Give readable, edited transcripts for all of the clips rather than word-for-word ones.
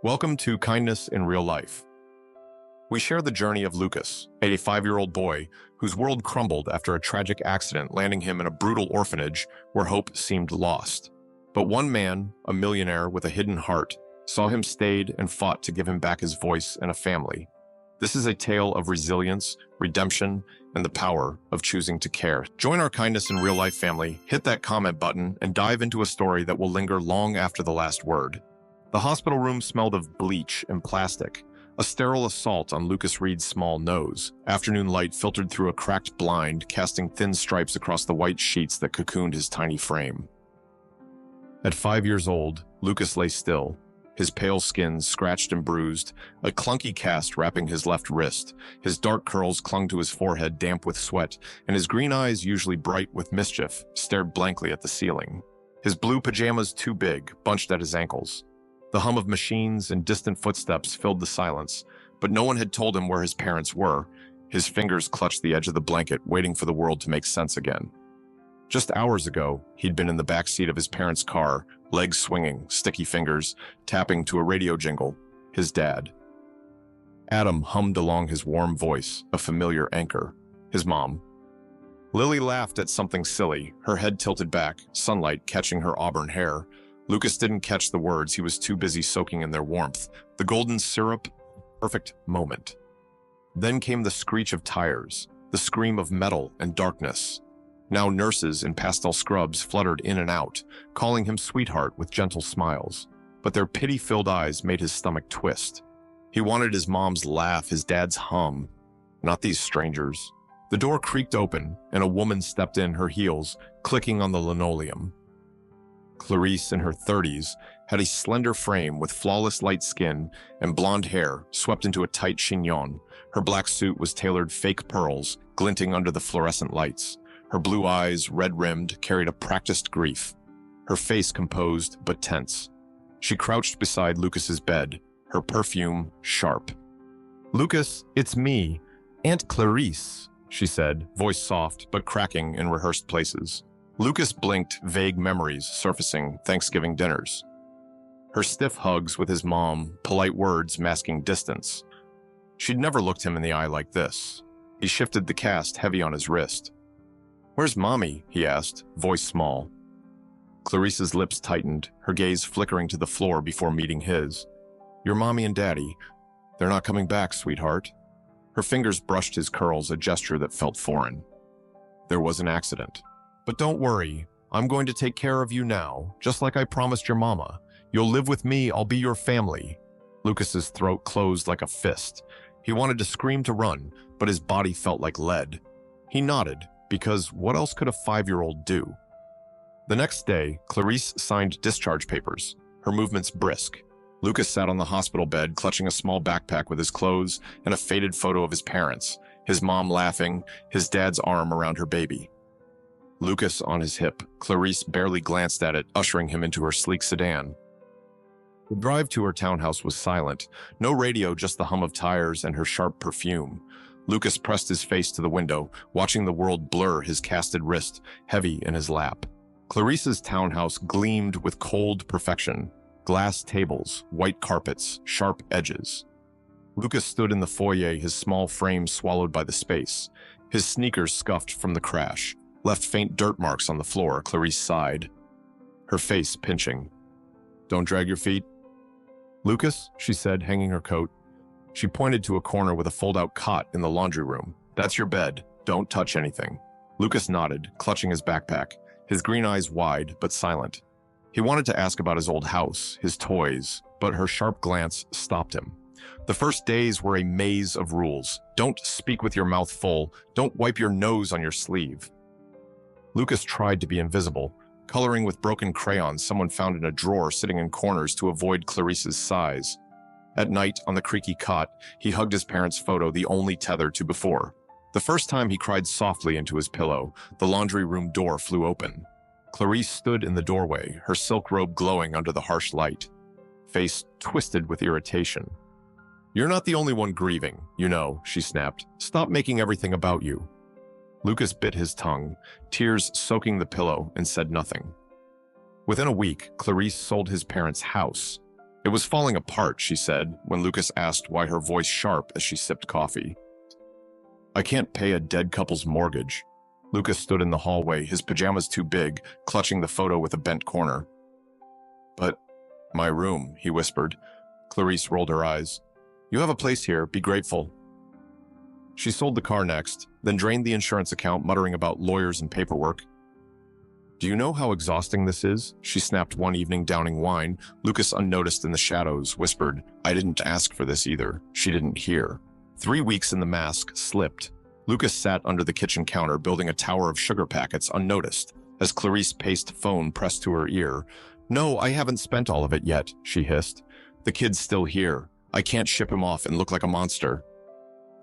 Welcome to Kindness in Real Life. We share the journey of Lucas, a 5-year-old boy whose world crumbled after a tragic accident landing him in a brutal orphanage where hope seemed lost. But one man, a millionaire with a hidden heart, saw him, stayed, and fought to give him back his voice and a family. This is a tale of resilience, redemption, and the power of choosing to care. Join our Kindness in Real Life family, hit that comment button, and dive into a story that will linger long after the last word. The hospital room smelled of bleach and plastic, a sterile assault on Lucas Reed's small nose. Afternoon light filtered through a cracked blind, casting thin stripes across the white sheets that cocooned his tiny frame. At 5 years old, Lucas lay still, his pale skin scratched and bruised, a clunky cast wrapping his left wrist. His dark curls clung to his forehead, damp with sweat, and his green eyes, usually bright with mischief, stared blankly at the ceiling. His blue pajamas, too big, bunched at his ankles. The hum of machines and distant footsteps filled the silence, but no one had told him where his parents were. His fingers clutched the edge of the blanket, waiting for the world to make sense again. Just hours ago, he'd been in the back seat of his parents' car, legs swinging, sticky fingers, tapping to a radio jingle. His dad. Adam hummed along his warm voice, a familiar anchor. His mom. Lily laughed at something silly, her head tilted back, sunlight catching her auburn hair. Lucas didn't catch the words, he was too busy soaking in their warmth. The golden syrup, perfect moment. Then came the screech of tires, the scream of metal and darkness. Now nurses in pastel scrubs fluttered in and out, calling him sweetheart with gentle smiles. But their pity-filled eyes made his stomach twist. He wanted his mom's laugh, his dad's hum. Not these strangers. The door creaked open, and a woman stepped in, her heels clicking on the linoleum. Clarice, in her 30s, had a slender frame with flawless light skin and blonde hair swept into a tight chignon. Her black suit was tailored fake pearls, glinting under the fluorescent lights. Her blue eyes, red-rimmed, carried a practiced grief. Her face composed but tense. She crouched beside Lucas's bed, her perfume sharp. "Lucas, it's me, Aunt Clarice," she said, voice soft but cracking in rehearsed places. Lucas blinked, vague memories surfacing, Thanksgiving dinners. Her stiff hugs with his mom, polite words masking distance. She'd never looked him in the eye like this. He shifted the cast heavy on his wrist. "Where's Mommy?" he asked, voice small. Clarice's lips tightened, her gaze flickering to the floor before meeting his. "Your Mommy and Daddy, they're not coming back, sweetheart." Her fingers brushed his curls, a gesture that felt foreign. "There was an accident. But don't worry, I'm going to take care of you now, just like I promised your mama. You'll live with me, I'll be your family." Lucas's throat closed like a fist. He wanted to scream, to run, but his body felt like lead. He nodded, because what else could a 5-year-old do? The next day, Clarice signed discharge papers, her movements brisk. Lucas sat on the hospital bed, clutching a small backpack with his clothes and a faded photo of his parents, his mom laughing, his dad's arm around her baby. Lucas on his hip, Clarice barely glanced at it, ushering him into her sleek sedan. The drive to her townhouse was silent. No radio, just the hum of tires and her sharp perfume. Lucas pressed his face to the window, watching the world blur, his casted wrist heavy in his lap. Clarice's townhouse gleamed with cold perfection. Glass tables, white carpets, sharp edges. Lucas stood in the foyer, his small frame swallowed by the space. His sneakers scuffed from the crash, left faint dirt marks on the floor. Clarice sighed, her face pinching. "Don't drag your feet." "Lucas," she said, hanging her coat. She pointed to a corner with a fold-out cot in the laundry room. "That's your bed. Don't touch anything." Lucas nodded, clutching his backpack, his green eyes wide but silent. He wanted to ask about his old house, his toys, but her sharp glance stopped him. The first days were a maze of rules. Don't speak with your mouth full. Don't wipe your nose on your sleeve. Lucas tried to be invisible, coloring with broken crayons someone found in a drawer, sitting in corners to avoid Clarice's size. At night, on the creaky cot, he hugged his parents' photo, the only tether to before. The first time he cried softly into his pillow, the laundry room door flew open. Clarice stood in the doorway, her silk robe glowing under the harsh light, face twisted with irritation. "You're not the only one grieving, you know," she snapped. "Stop making everything about you." Lucas bit his tongue, tears soaking the pillow, and said nothing. Within a week, Clarice sold his parents' house. It was falling apart, she said, when Lucas asked why, her voice sharp as she sipped coffee. I can't pay a dead couple's mortgage. Lucas stood in the hallway, his pajamas too big, clutching the photo with a bent corner. But my room, he whispered. Clarice rolled her eyes. You have a place here, be grateful. She sold the car next, then drained the insurance account, muttering about lawyers and paperwork. Do you know how exhausting this is? She snapped one evening, downing wine. Lucas, unnoticed in the shadows, whispered, I didn't ask for this either. She didn't hear. 3 weeks in the mask slipped. Lucas sat under the kitchen counter, building a tower of sugar packets unnoticed, as Clarice paced, phone pressed to her ear. No, I haven't spent all of it yet, she hissed. The kid's still here. I can't ship him off and look like a monster.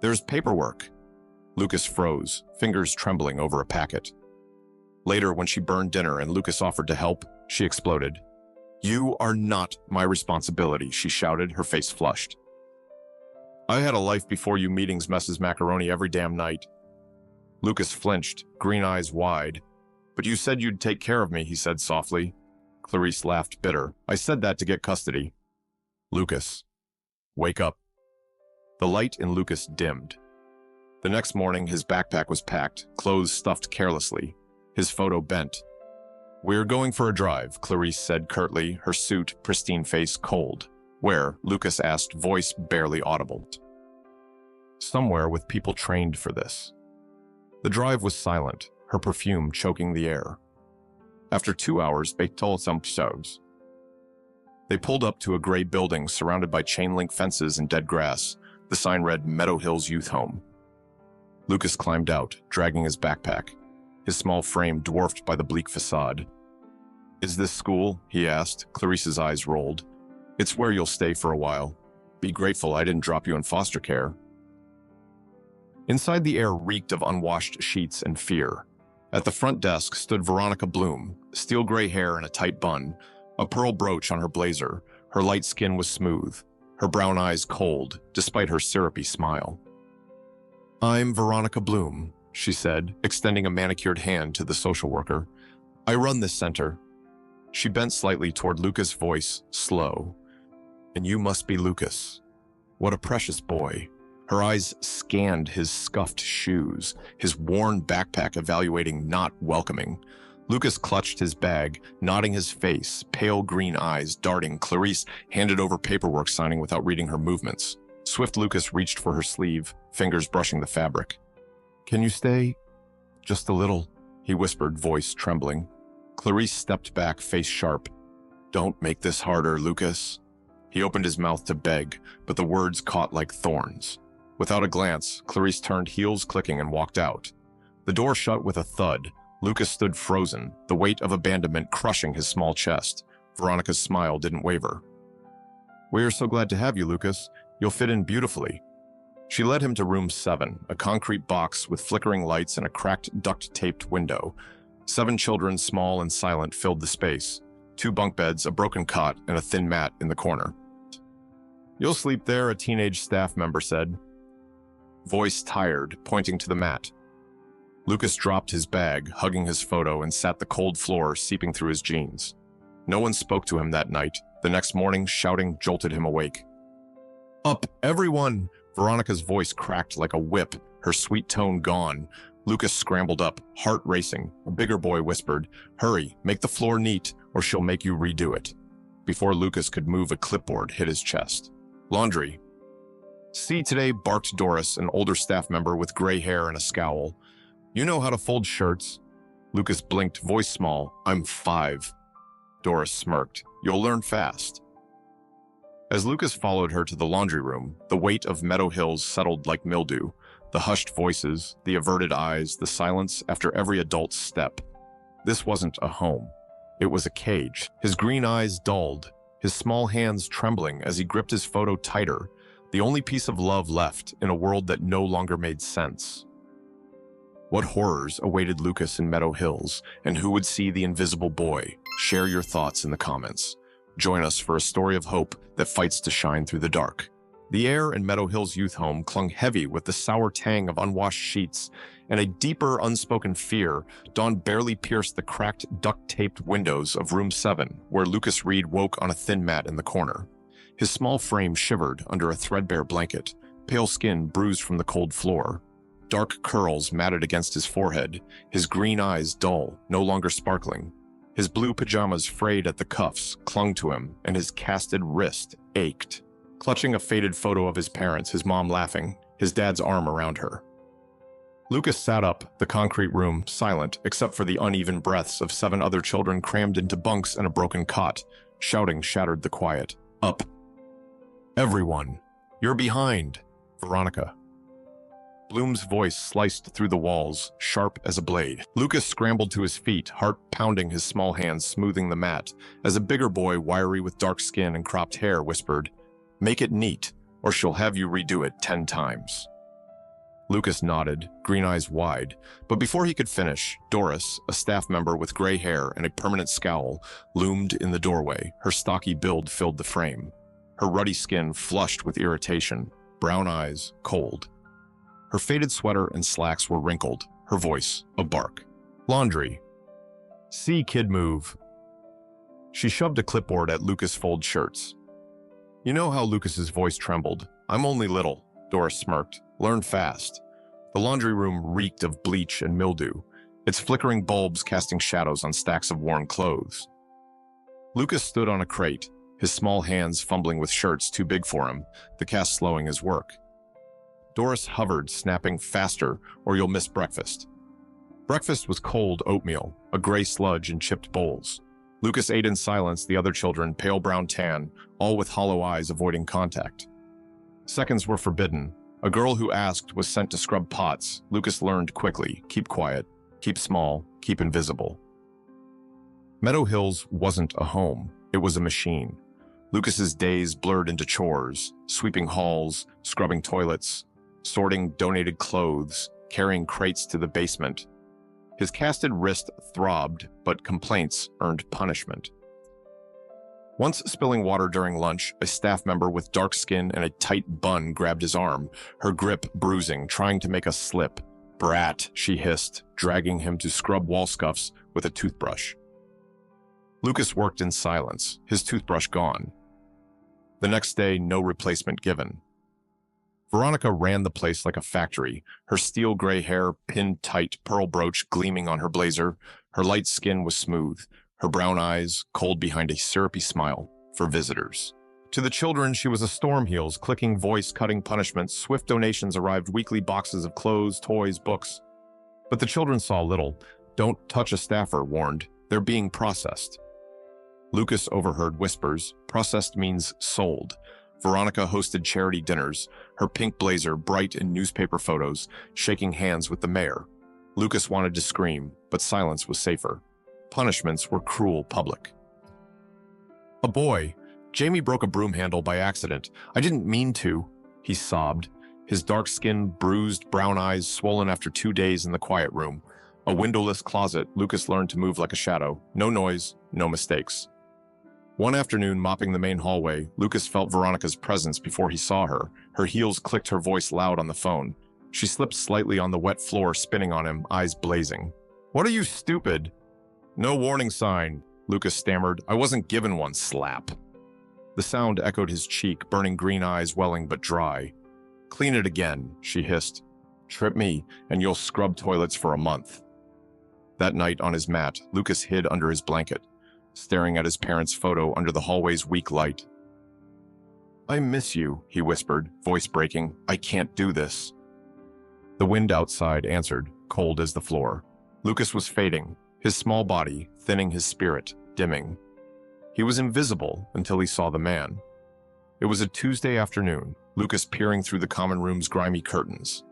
There's paperwork. Lucas froze, fingers trembling over a packet. Later, when she burned dinner and Lucas offered to help, she exploded. You are not my responsibility, she shouted, her face flushed. I had a life before you, meetings, Mrs. Macaroni every damn night. Lucas flinched, green eyes wide. But you said you'd take care of me, he said softly. Clarice laughed, bitter. I said that to get custody. Lucas, wake up. The light in Lucas dimmed. The next morning, his backpack was packed, clothes stuffed carelessly. His photo bent. We're going for a drive, Clarice said curtly, her suit, pristine face cold. Where? Lucas asked, voice barely audible. Somewhere with people trained for this. The drive was silent, her perfume choking the air. After 2 hours, they told some shows. They pulled up to a gray building surrounded by chain-link fences and dead grass. The sign read Meadow Hills Youth Home. Lucas climbed out, dragging his backpack, his small frame dwarfed by the bleak facade. Is this school? He asked. Clarice's eyes rolled. It's where you'll stay for a while. Be grateful I didn't drop you in foster care. Inside, the air reeked of unwashed sheets and fear. At the front desk stood Veronica Bloom, steel gray hair in a tight bun, a pearl brooch on her blazer. Her light skin was smooth, her brown eyes cold, despite her syrupy smile. I'm Veronica Bloom, she said, extending a manicured hand to the social worker. I run this center. She bent slightly toward Lucas' voice, slow. And you must be Lucas. What a precious boy. Her eyes scanned his scuffed shoes, his worn backpack evaluating, not welcoming. Lucas clutched his bag, nodding his face, pale green eyes darting. Clarice handed over paperwork, signing without reading her movements. Swift Lucas reached for her sleeve, fingers brushing the fabric. Can you stay? Just a little, he whispered, voice trembling. Clarice stepped back, face sharp. Don't make this harder, Lucas. He opened his mouth to beg, but the words caught like thorns. Without a glance, Clarice turned, heels clicking, and walked out. The door shut with a thud. Lucas stood frozen, the weight of abandonment crushing his small chest. Veronica's smile didn't waver. We are so glad to have you, Lucas. You'll fit in beautifully. She led him to room 7, a concrete box with flickering lights and a cracked, duct-taped window. 7 children, small and silent, filled the space. 2 bunk beds, a broken cot, and a thin mat in the corner. You'll sleep there, a teenage staff member said. Voice tired, pointing to the mat. Lucas dropped his bag, hugging his photo, and sat the cold floor seeping through his jeans. No one spoke to him that night. The next morning, shouting jolted him awake. Up, everyone! Veronica's voice cracked like a whip, her sweet tone gone. Lucas scrambled up, heart racing. A bigger boy whispered, Hurry, make the floor neat, or she'll make you redo it. Before Lucas could move, a clipboard hit his chest. Laundry. See today, barked Doris, an older staff member with gray hair and a scowl. You know how to fold shirts? Lucas blinked, voice small. I'm 5. Doris smirked. You'll learn fast. As Lucas followed her to the laundry room, the weight of Meadow Hills settled like mildew. The hushed voices, the averted eyes, the silence after every adult's step. This wasn't a home. It was a cage. His green eyes dulled, his small hands trembling as he gripped his photo tighter, the only piece of love left in a world that no longer made sense. What horrors awaited Lucas in Meadow Hills, and who would see the invisible boy? Share your thoughts in the comments. Join us for a story of hope that fights to shine through the dark. The air in Meadow Hills Youth Home clung heavy with the sour tang of unwashed sheets, and a deeper, unspoken fear. Dawn barely pierced the cracked, duct-taped windows of room 7, where Lucas Reed woke on a thin mat in the corner. His small frame shivered under a threadbare blanket, pale skin bruised from the cold floor. Dark curls matted against his forehead, his green eyes dull, no longer sparkling. His blue pajamas frayed at the cuffs clung to him, and his casted wrist ached. Clutching a faded photo of his parents, his mom laughing, his dad's arm around her. Lucas sat up, the concrete room silent except for the uneven breaths of 7 other children crammed into bunks and a broken cot. Shouting shattered the quiet. Up. Everyone. You're behind. Veronica. Bloom's voice sliced through the walls, sharp as a blade. Lucas scrambled to his feet, heart pounding, his small hands smoothing the mat, as a bigger boy, wiry with dark skin and cropped hair, whispered, "Make it neat, or she'll have you redo it 10 times. Lucas nodded, green eyes wide, but before he could finish, Doris, a staff member with gray hair and a permanent scowl, loomed in the doorway. Her stocky build filled the frame. Her ruddy skin flushed with irritation, brown eyes cold. Her faded sweater and slacks were wrinkled, her voice a bark. Laundry. See, kid, move. She shoved a clipboard at Lucas' fold shirts. You know how Lucas's voice trembled. I'm only little, Doris smirked. Learn fast. The laundry room reeked of bleach and mildew, its flickering bulbs casting shadows on stacks of worn clothes. Lucas stood on a crate, his small hands fumbling with shirts too big for him, the cast slowing his work. Doris hovered, snapping, faster, or you'll miss breakfast. Breakfast was cold oatmeal, a gray sludge in chipped bowls. Lucas ate in silence, the other children, pale brown tan, all with hollow eyes avoiding contact. Seconds were forbidden. A girl who asked was sent to scrub pots. Lucas learned quickly, keep quiet, keep small, keep invisible. Meadow Hills wasn't a home, it was a machine. Lucas's days blurred into chores, sweeping halls, scrubbing toilets, sorting donated clothes, carrying crates to the basement. His casted wrist throbbed, but complaints earned punishment. Once spilling water during lunch, a staff member with dark skin and a tight bun grabbed his arm, her grip bruising, trying to make a slip. Brat, she hissed, dragging him to scrub wall scuffs with a toothbrush. Lucas worked in silence, his toothbrush gone. The next day, no replacement given. Veronica ran the place like a factory, her steel gray hair pinned tight, pearl brooch gleaming on her blazer. Her light skin was smooth, her brown eyes cold behind a syrupy smile for visitors. To the children, she was a storm heels, clicking voice, cutting punishments. Swift donations arrived, weekly boxes of clothes, toys, books. But the children saw little. Don't touch a staffer, warned. They're being processed. Lucas overheard whispers. Processed means sold. Veronica hosted charity dinners, her pink blazer bright in newspaper photos, shaking hands with the mayor. Lucas wanted to scream, but silence was safer. Punishments were cruel public. A boy. Jamie broke a broom handle by accident. I didn't mean to, he sobbed, his dark skin bruised, brown eyes swollen after 2 days in the quiet room. A windowless closet, Lucas learned to move like a shadow. No noise, no mistakes. One afternoon, mopping the main hallway, Lucas felt Veronica's presence before he saw her. Her heels clicked, her voice loud on the phone. She slipped slightly on the wet floor, spinning on him, eyes blazing. What are you, stupid? No warning sign, Lucas stammered. I wasn't given one, slap. The sound echoed his cheek, burning green eyes welling but dry. Clean it again, she hissed. Trip me, and you'll scrub toilets for a month. That night on his mat, Lucas hid under his blanket, staring at his parents' photo under the hallway's weak light. I miss you, he whispered, voice breaking. I can't do this. The wind outside answered, cold as the floor. Lucas was fading, his small body thinning, his spirit dimming. He was invisible until he saw the man. It was a Tuesday afternoon, Lucas peering through the common room's grimy curtains.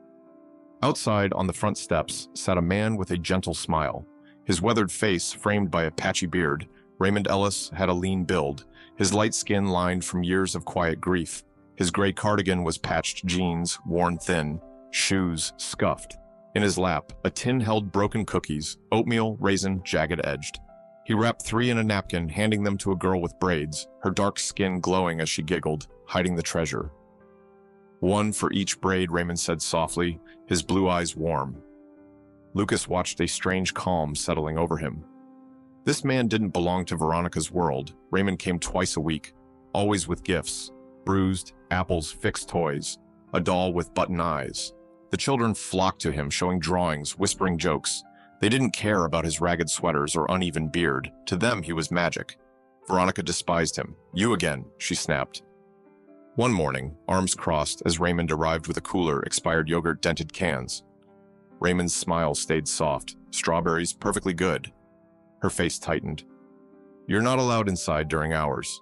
Outside on the front steps sat a man with a gentle smile, his weathered face framed by a patchy beard. Raymond Ellis had a lean build, his light skin lined from years of quiet grief. His gray cardigan was patched jeans, worn thin, shoes scuffed. In his lap, a tin held broken cookies, oatmeal, raisin, jagged-edged. He wrapped 3 in a napkin, handing them to a girl with braids, her dark skin glowing as she giggled, hiding the treasure. 1 for each braid, Raymond said softly, his blue eyes warm. Lucas watched a strange calm settling over him. This man didn't belong to Veronica's world. Raymond came twice a week, always with gifts, bruised, apples fixed toys, a doll with button eyes. The children flocked to him, showing drawings, whispering jokes. They didn't care about his ragged sweaters or uneven beard. To them, he was magic. Veronica despised him. "You again," she snapped. One morning, arms crossed, as Raymond arrived with a cooler, expired yogurt-dented cans. Raymond's smile stayed soft. "Strawberries, perfectly good." Her face tightened. "You're not allowed inside during hours."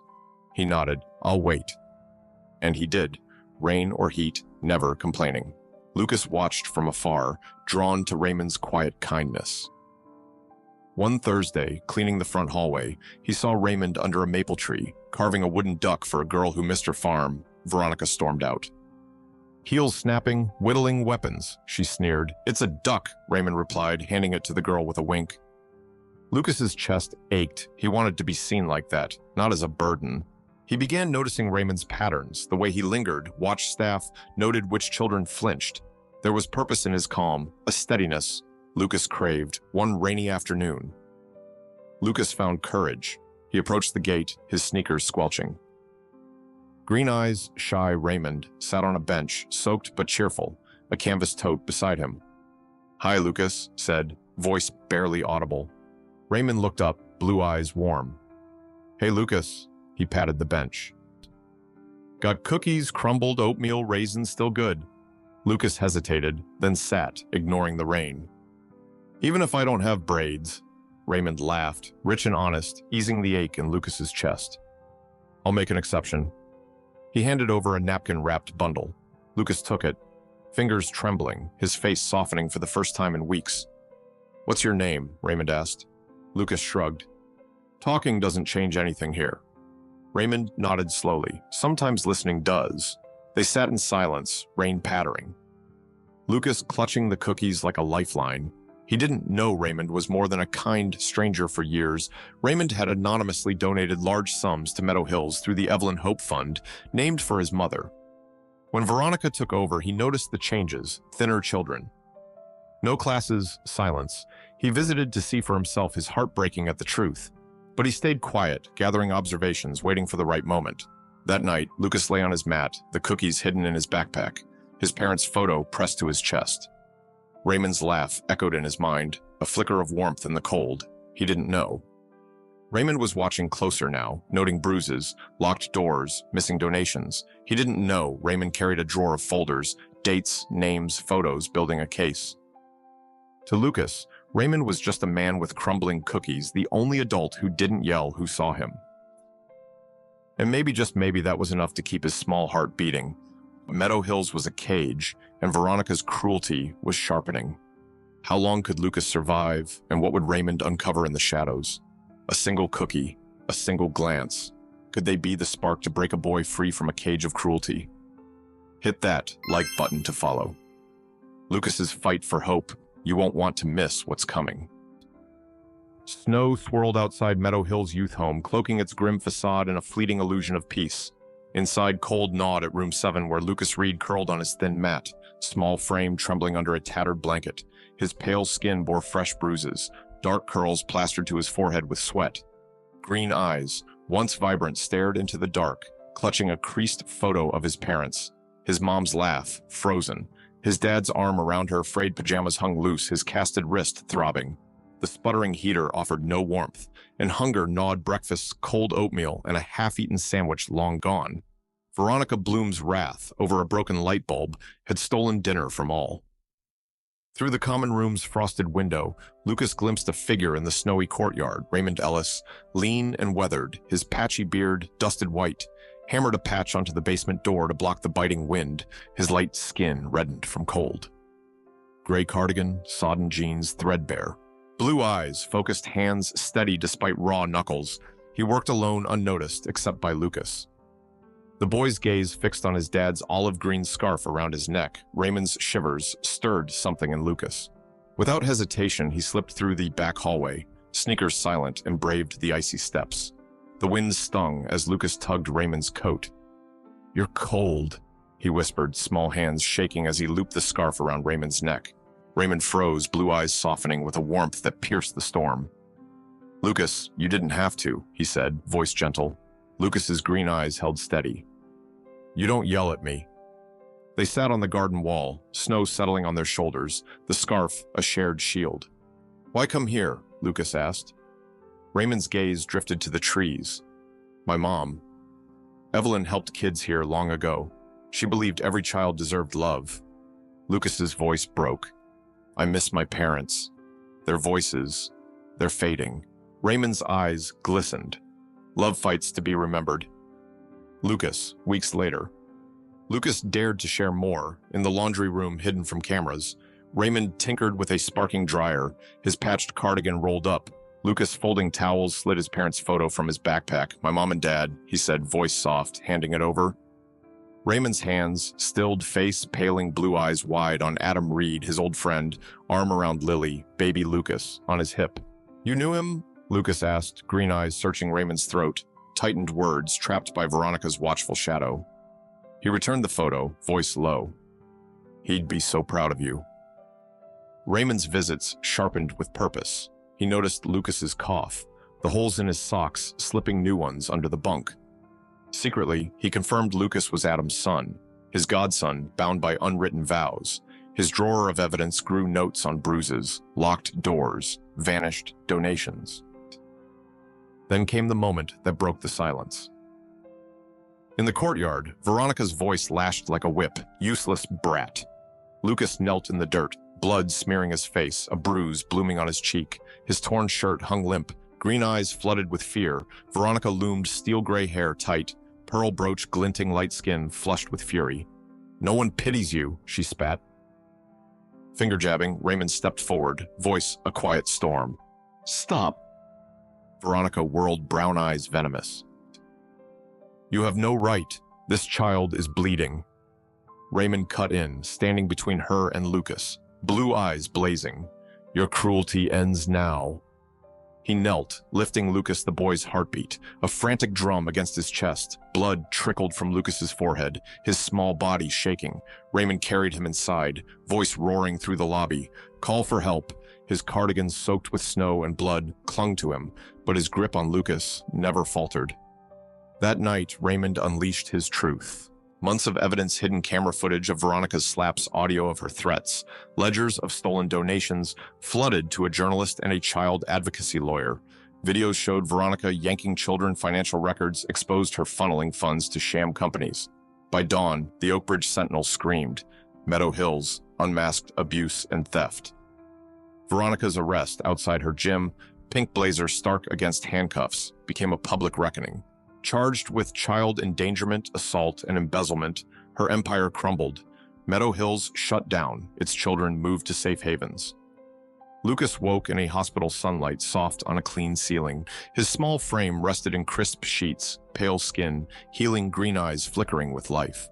He nodded. "I'll wait." And he did, rain or heat, never complaining. Lucas watched from afar, drawn to Raymond's quiet kindness. One Thursday, cleaning the front hallway, he saw Raymond under a maple tree, carving a wooden duck for a girl who missed her farm. Veronica stormed out. "Heels snapping, whittling weapons," she sneered. "It's a duck," Raymond replied, handing it to the girl with a wink. Lucas's chest ached. He wanted to be seen like that, not as a burden. He began noticing Raymond's patterns, the way he lingered, watched staff, noted which children flinched. There was purpose in his calm, a steadiness Lucas craved, one rainy afternoon. Lucas found courage. He approached the gate, his sneakers squelching. Green eyes, shy Raymond sat on a bench, soaked but cheerful, a canvas tote beside him. "Hi, Lucas," said, voice barely audible. Raymond looked up, blue eyes warm. "Hey, Lucas." He patted the bench. "Got cookies, crumbled oatmeal, raisins, still good." Lucas hesitated, then sat, ignoring the rain. "Even if I don't have braids," Raymond laughed, rich and honest, easing the ache in Lucas's chest. "I'll make an exception." He handed over a napkin-wrapped bundle. Lucas took it, fingers trembling, his face softening for the first time in weeks. "What's your name?" Raymond asked. Lucas shrugged. "Talking doesn't change anything here." Raymond nodded slowly. Sometimes listening does. They sat in silence, rain pattering. Lucas clutching the cookies like a lifeline. He didn't know Raymond was more than a kind stranger for years. Raymond had anonymously donated large sums to Meadow Hills through the Evelyn Hope Fund, named for his mother. When Veronica took over, he noticed the changes, thinner children. No classes, silence. He visited to see for himself, his heart breaking at the truth. But he stayed quiet, gathering observations, waiting for the right moment. That night, Lucas lay on his mat, the cookies hidden in his backpack, his parents' photo pressed to his chest. Raymond's laugh echoed in his mind, a flicker of warmth in the cold. He didn't know. Raymond was watching closer now, noting bruises, locked doors, missing donations. He didn't know Raymond carried a drawer of folders, dates, names, photos, building a case. To Lucas, Raymond was just a man with crumbling cookies, the only adult who didn't yell who saw him. And maybe, just maybe, that was enough to keep his small heart beating. Meadow Hills was a cage, and Veronica's cruelty was sharpening. How long could Lucas survive, and what would Raymond uncover in the shadows? A single cookie, a single glance. Could they be the spark to break a boy free from a cage of cruelty? Hit that like button to follow. Lucas's fight for hope. You won't want to miss what's coming. Snow swirled outside Meadow Hills Youth Home, cloaking its grim facade in a fleeting illusion of peace. Inside, cold gnawed at room 7, where Lucas Reed curled on his thin mat, small frame trembling under a tattered blanket. His pale skin bore fresh bruises, dark curls plastered to his forehead with sweat. Green eyes, once vibrant, stared into the dark, clutching a creased photo of his parents. His mom's laugh, frozen. His dad's arm around her frayed pajamas hung loose, his casted wrist throbbing. The sputtering heater offered no warmth, and hunger gnawed breakfast's cold oatmeal and a half-eaten sandwich long gone. Veronica Bloom's wrath over a broken light bulb had stolen dinner from all. Through the common room's frosted window, Lucas glimpsed a figure in the snowy courtyard, Raymond Ellis, lean and weathered, his patchy beard dusted white, hammered a patch onto the basement door to block the biting wind, his light skin reddened from cold. Gray cardigan, sodden jeans, threadbare. Blue eyes, focused hands steady despite raw knuckles. He worked alone, unnoticed, except by Lucas. The boy's gaze fixed on his dad's olive green scarf around his neck. Raymond's shivers stirred something in Lucas. Without hesitation, he slipped through the back hallway, sneakers silent, and braved the icy steps. The wind stung as Lucas tugged Raymond's coat. "You're cold," he whispered, small hands shaking as he looped the scarf around Raymond's neck. Raymond froze, blue eyes softening with a warmth that pierced the storm. "Lucas, you didn't have to," he said, voice gentle. Lucas's green eyes held steady. You don't yell at me. They sat on the garden wall, snow settling on their shoulders, the scarf a shared shield. Why come here? Lucas asked. Raymond's gaze drifted to the trees. My mom. Evelyn helped kids here long ago. She believed every child deserved love. Lucas's voice broke. I miss my parents. Their voices, they're fading. Raymond's eyes glistened. Love fights to be remembered. Lucas, weeks later. Lucas dared to share more. In the laundry room hidden from cameras, Raymond tinkered with a sparking dryer, his patched cardigan rolled up. Lucas, folding towels, slid his parents' photo from his backpack. My mom and dad, he said, voice soft, handing it over. Raymond's hands, stilled face, paling, blue eyes wide on Adam Reed, his old friend, arm around Lily, baby Lucas, on his hip. You knew him? Lucas asked, green eyes searching Raymond's throat, tightened words trapped by Veronica's watchful shadow. He returned the photo, voice low. He'd be so proud of you. Raymond's visits sharpened with purpose. He noticed Lucas's cough, the holes in his socks slipping new ones under the bunk. Secretly, he confirmed Lucas was Adam's son, his godson bound by unwritten vows. His drawer of evidence grew notes on bruises, locked doors, vanished donations. Then came the moment that broke the silence. In the courtyard, Veronica's voice lashed like a whip. Useless brat. Lucas knelt in the dirt, blood smearing his face, a bruise blooming on his cheek. His torn shirt hung limp, green eyes flooded with fear. Veronica loomed, steel gray hair tight, pearl brooch glinting, light skin flushed with fury. No one pities you, she spat. Finger jabbing, Raymond stepped forward, voice a quiet storm. Stop. Veronica whirled, brown eyes venomous. You have no right. This child is bleeding. Raymond cut in, standing between her and Lucas, blue eyes blazing. Your cruelty ends now. He knelt, lifting Lucas, the boy's heartbeat, a frantic drum against his chest. Blood trickled from Lucas's forehead, his small body shaking. Raymond carried him inside, voice roaring through the lobby. Call for help. His cardigan, soaked with snow and blood, clung to him, but his grip on Lucas never faltered. That night, Raymond unleashed his truth. Months of evidence, hidden camera footage of Veronica's slaps, audio of her threats, ledgers of stolen donations flooded to a journalist and a child advocacy lawyer. Videos showed Veronica yanking children financial records, exposed her funneling funds to sham companies. By dawn, the Oakbridge Sentinel screamed. Meadow Hills, unmasked abuse and theft. Veronica's arrest outside her gym, pink blazer stark against handcuffs, became a public reckoning. Charged with child endangerment, assault, and embezzlement, her empire crumbled. Meadow Hills shut down, its children moved to safe havens. Lucas woke in a hospital sunlight, soft on a clean ceiling. His small frame rested in crisp sheets, pale skin, healing green eyes flickering with life.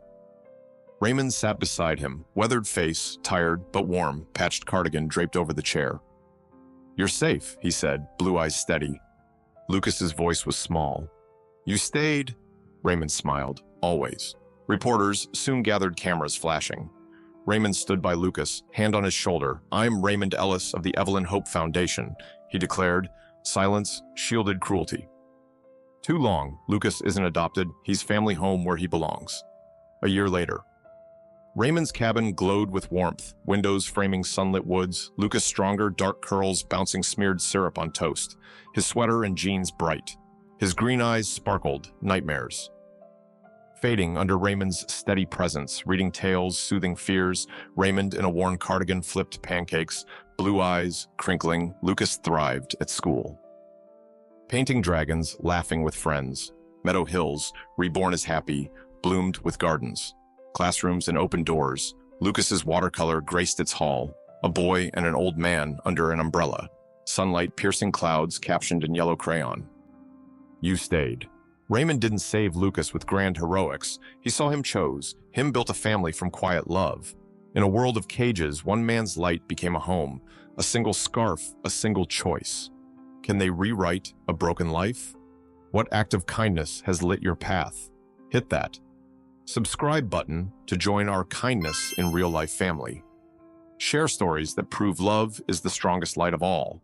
Raymond sat beside him, weathered face, tired but warm, patched cardigan draped over the chair. You're safe, he said, blue eyes steady. Lucas's voice was small. You stayed? Raymond smiled. Always. Reporters soon gathered, cameras flashing. Raymond stood by Lucas, hand on his shoulder. I'm Raymond Ellis of the Evelyn Hope Foundation, he declared. Silence shielded cruelty. Too long. Lucas isn't adopted. He's family home where he belongs. A year later. Raymond's cabin glowed with warmth, windows framing sunlit woods, Lucas stronger, dark curls bouncing smeared syrup on toast, his sweater and jeans bright. His green eyes sparkled, nightmares. Fading under Raymond's steady presence, reading tales, soothing fears, Raymond in a worn cardigan flipped pancakes, blue eyes, crinkling, Lucas thrived at school. Painting dragons, laughing with friends. Meadow Hills, reborn as happy, bloomed with gardens. Classrooms and open doors. Lucas's watercolor graced its hall, a boy and an old man under an umbrella. Sunlight piercing clouds captioned in yellow crayon. You stayed. Raymond didn't save Lucas with grand heroics. He saw him chose. Him built a family from quiet love. In a world of cages, one man's light became a home. A single scarf, a single choice. Can they rewrite a broken life? What act of kindness has lit your path? Hit that subscribe button to join our kindness in real life family. Share stories that prove love is the strongest light of all.